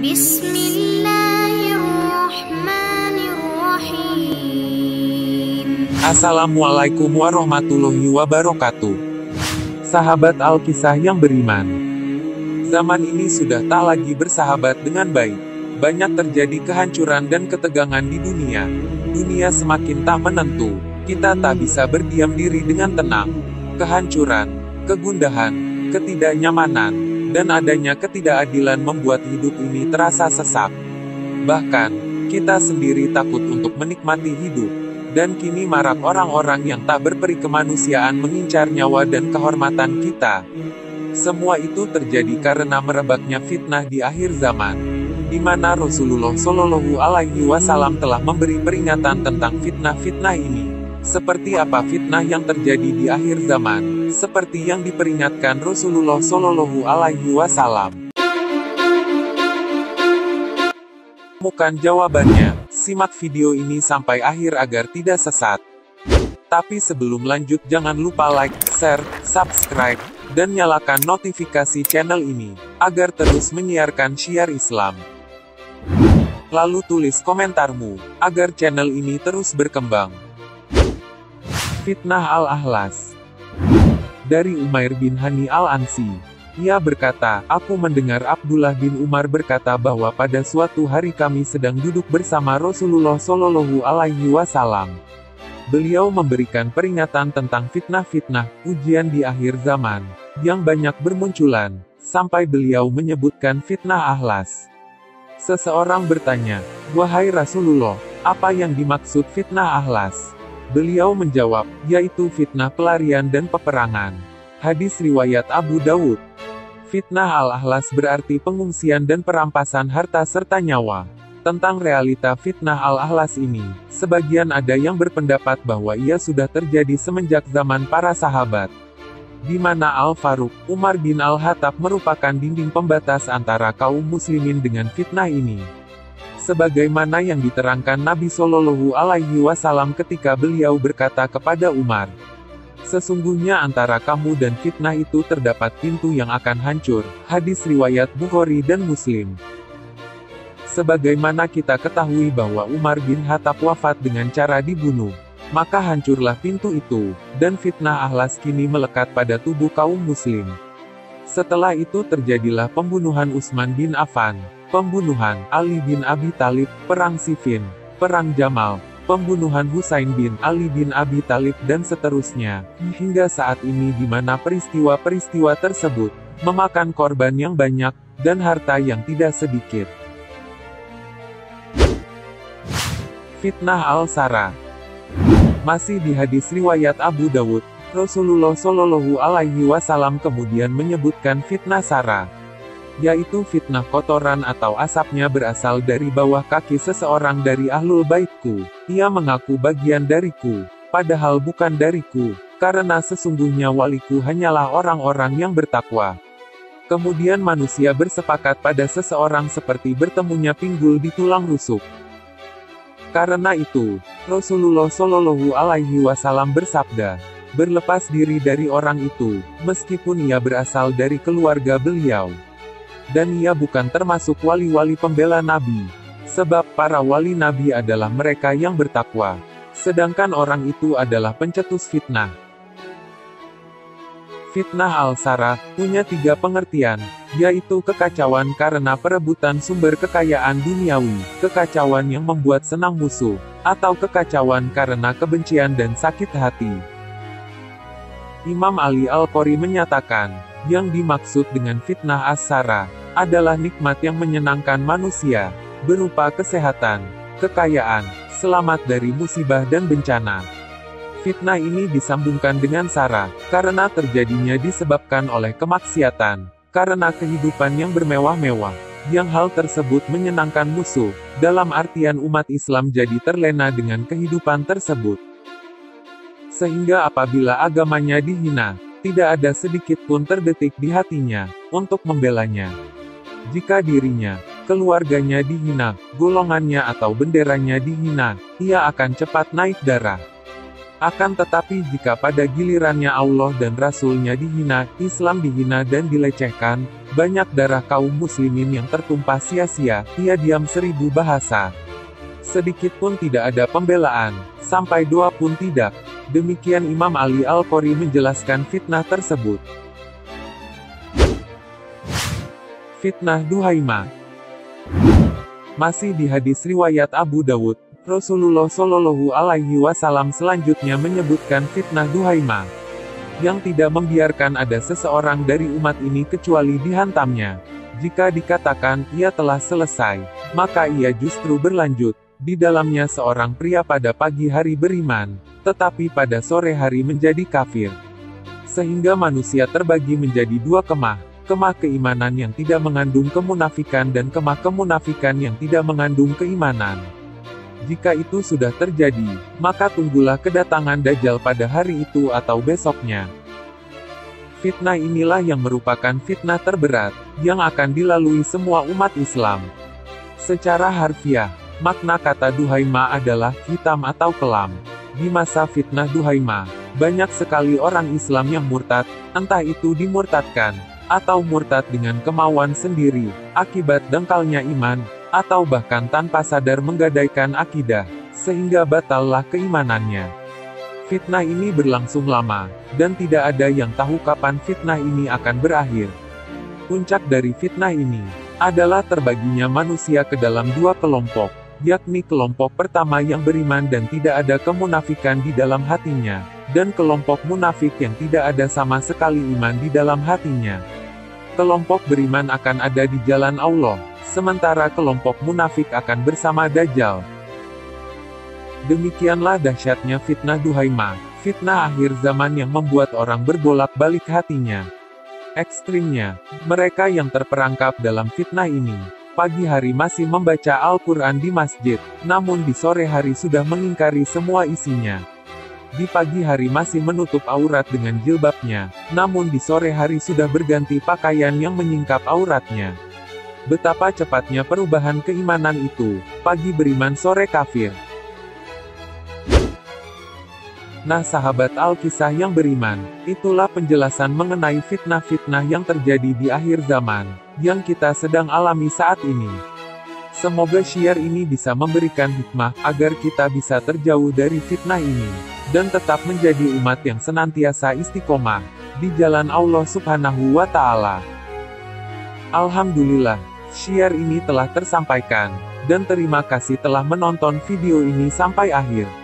Bismillahirrahmanirrahim. Assalamualaikum warahmatullahi wabarakatuh. Sahabat Alkisah yang beriman, zaman ini sudah tak lagi bersahabat dengan baik. Banyak terjadi kehancuran dan ketegangan di dunia. Dunia semakin tak menentu. Kita tak bisa berdiam diri dengan tenang. Kehancuran, kegundahan, ketidaknyamanan, dan adanya ketidakadilan membuat hidup ini terasa sesak. Bahkan, kita sendiri takut untuk menikmati hidup. Dan kini marak orang-orang yang tak berperi kemanusiaan mengincar nyawa dan kehormatan kita. Semua itu terjadi karena merebaknya fitnah di akhir zaman, di mana Rasulullah Shallallahu Alaihi Wasallam telah memberi peringatan tentang fitnah-fitnah ini. Seperti apa fitnah yang terjadi di akhir zaman, seperti yang diperingatkan Rasulullah Shallallahu Alaihi Wasallam. Temukan jawabannya, simak video ini sampai akhir agar tidak sesat. Tapi sebelum lanjut jangan lupa like, share, subscribe, dan nyalakan notifikasi channel ini, agar terus menyiarkan syiar Islam. Lalu tulis komentarmu, agar channel ini terus berkembang. Fitnah Al-Ahlas. Dari Umair bin Hani Al-Ansi. Ia berkata, aku mendengar Abdullah bin Umar berkata bahwa pada suatu hari kami sedang duduk bersama Rasulullah Shallallahu Alaihi Wasallam. Beliau memberikan peringatan tentang fitnah-fitnah, ujian di akhir zaman, yang banyak bermunculan, sampai beliau menyebutkan fitnah ahlas. Seseorang bertanya, wahai Rasulullah, apa yang dimaksud fitnah ahlas? Beliau menjawab, yaitu fitnah pelarian dan peperangan. Hadis riwayat Abu Dawud. Fitnah al-ahlas berarti pengungsian dan perampasan harta serta nyawa. Tentang realita fitnah al-ahlas ini, sebagian ada yang berpendapat bahwa ia sudah terjadi semenjak zaman para sahabat, di mana Al-Faruq, Umar bin Al-Khattab merupakan dinding pembatas antara kaum muslimin dengan fitnah ini. Sebagaimana yang diterangkan Nabi Shallallahu Alaihi Wasallam ketika beliau berkata kepada Umar, sesungguhnya antara kamu dan fitnah itu terdapat pintu yang akan hancur. Hadis riwayat Bukhari dan Muslim. Sebagaimana kita ketahui bahwa Umar bin Khattab wafat dengan cara dibunuh, maka hancurlah pintu itu, dan fitnah ahlas kini melekat pada tubuh kaum muslim. Setelah itu terjadilah pembunuhan Utsman bin Affan, pembunuhan Ali bin Abi Thalib, perang Siffin, perang Jamal, pembunuhan Husain bin Ali bin Abi Thalib dan seterusnya, hingga saat ini di mana peristiwa-peristiwa tersebut memakan korban yang banyak, dan harta yang tidak sedikit. Fitnah Al-Sara. Masih di hadis riwayat Abu Dawud, Rasulullah Shallallahu Alaihi Wasallam kemudian menyebutkan fitnah Sara, yaitu fitnah kotoran atau asapnya berasal dari bawah kaki seseorang dari ahlul baitku. Ia mengaku bagian dariku, padahal bukan dariku, karena sesungguhnya waliku hanyalah orang-orang yang bertakwa. Kemudian manusia bersepakat pada seseorang seperti bertemunya pinggul di tulang rusuk. Karena itu, Rasulullah Shallallahu Alaihi Wasallam bersabda, berlepas diri dari orang itu, meskipun ia berasal dari keluarga beliau. Dan ia bukan termasuk wali-wali pembela Nabi. Sebab para wali Nabi adalah mereka yang bertakwa. Sedangkan orang itu adalah pencetus fitnah. Fitnah Al-Sara punya 3 pengertian, yaitu kekacauan karena perebutan sumber kekayaan duniawi, kekacauan yang membuat senang musuh, atau kekacauan karena kebencian dan sakit hati. Imam Ali Al-Qori menyatakan, yang dimaksud dengan fitnah As-Sara adalah nikmat yang menyenangkan manusia, berupa kesehatan, kekayaan, selamat dari musibah dan bencana. Fitnah ini disambungkan dengan sara, karena terjadinya disebabkan oleh kemaksiatan, karena kehidupan yang bermewah-mewah, yang hal tersebut menyenangkan musuh, dalam artian umat Islam jadi terlena dengan kehidupan tersebut. Sehingga apabila agamanya dihina, tidak ada sedikit pun terdetik di hatinya, untuk membelanya. Jika dirinya, keluarganya dihina, golongannya atau benderanya dihina, ia akan cepat naik darah. Akan tetapi jika pada gilirannya Allah dan Rasul-Nya dihina, Islam dihina dan dilecehkan, banyak darah kaum muslimin yang tertumpah sia-sia, ia diam 1000 bahasa. Sedikit pun tidak ada pembelaan, sampai doa pun tidak. Demikian Imam Ali Al-Qori menjelaskan fitnah tersebut. Fitnah Duhaimah. Masih di hadis riwayat Abu Dawud, Rasulullah Shallallahu Alaihi Wasallam selanjutnya menyebutkan fitnah Duhaimah, yang tidak membiarkan ada seseorang dari umat ini kecuali dihantamnya. Jika dikatakan ia telah selesai, maka ia justru berlanjut. Di dalamnya seorang pria pada pagi hari beriman, tetapi pada sore hari menjadi kafir. Sehingga manusia terbagi menjadi dua kemah. Kemah keimanan yang tidak mengandung kemunafikan dan kemah kemunafikan yang tidak mengandung keimanan. Jika itu sudah terjadi, maka tunggulah kedatangan Dajjal pada hari itu atau besoknya. Fitnah inilah yang merupakan fitnah terberat, yang akan dilalui semua umat Islam. Secara harfiah, makna kata Duhaimah adalah hitam atau kelam. Di masa fitnah Duhaimah, banyak sekali orang Islam yang murtad, entah itu dimurtadkan, atau murtad dengan kemauan sendiri, akibat dangkalnya iman, atau bahkan tanpa sadar menggadaikan akidah, sehingga batallah keimanannya. Fitnah ini berlangsung lama, dan tidak ada yang tahu kapan fitnah ini akan berakhir. Puncak dari fitnah ini, adalah terbaginya manusia ke dalam dua kelompok, yakni kelompok pertama yang beriman dan tidak ada kemunafikan di dalam hatinya, dan kelompok munafik yang tidak ada sama sekali iman di dalam hatinya. Kelompok beriman akan ada di jalan Allah, sementara kelompok munafik akan bersama Dajjal. Demikianlah dahsyatnya fitnah Duhaimah, fitnah akhir zaman yang membuat orang berbolak-balik hatinya. Ekstrimnya, mereka yang terperangkap dalam fitnah ini, pagi hari masih membaca Al-Quran di masjid, namun di sore hari sudah mengingkari semua isinya. Di pagi hari masih menutup aurat dengan jilbabnya, namun di sore hari sudah berganti pakaian yang menyingkap auratnya. Betapa cepatnya perubahan keimanan itu, pagi beriman sore kafir. Nah sahabat Al-Kisah yang beriman, itulah penjelasan mengenai fitnah-fitnah yang terjadi di akhir zaman, yang kita sedang alami saat ini. Semoga syiar ini bisa memberikan hikmah, agar kita bisa terjauh dari fitnah ini, dan tetap menjadi umat yang senantiasa istiqomah, di jalan Allah Subhanahu wa Ta'ala. Alhamdulillah, syiar ini telah tersampaikan, dan terima kasih telah menonton video ini sampai akhir.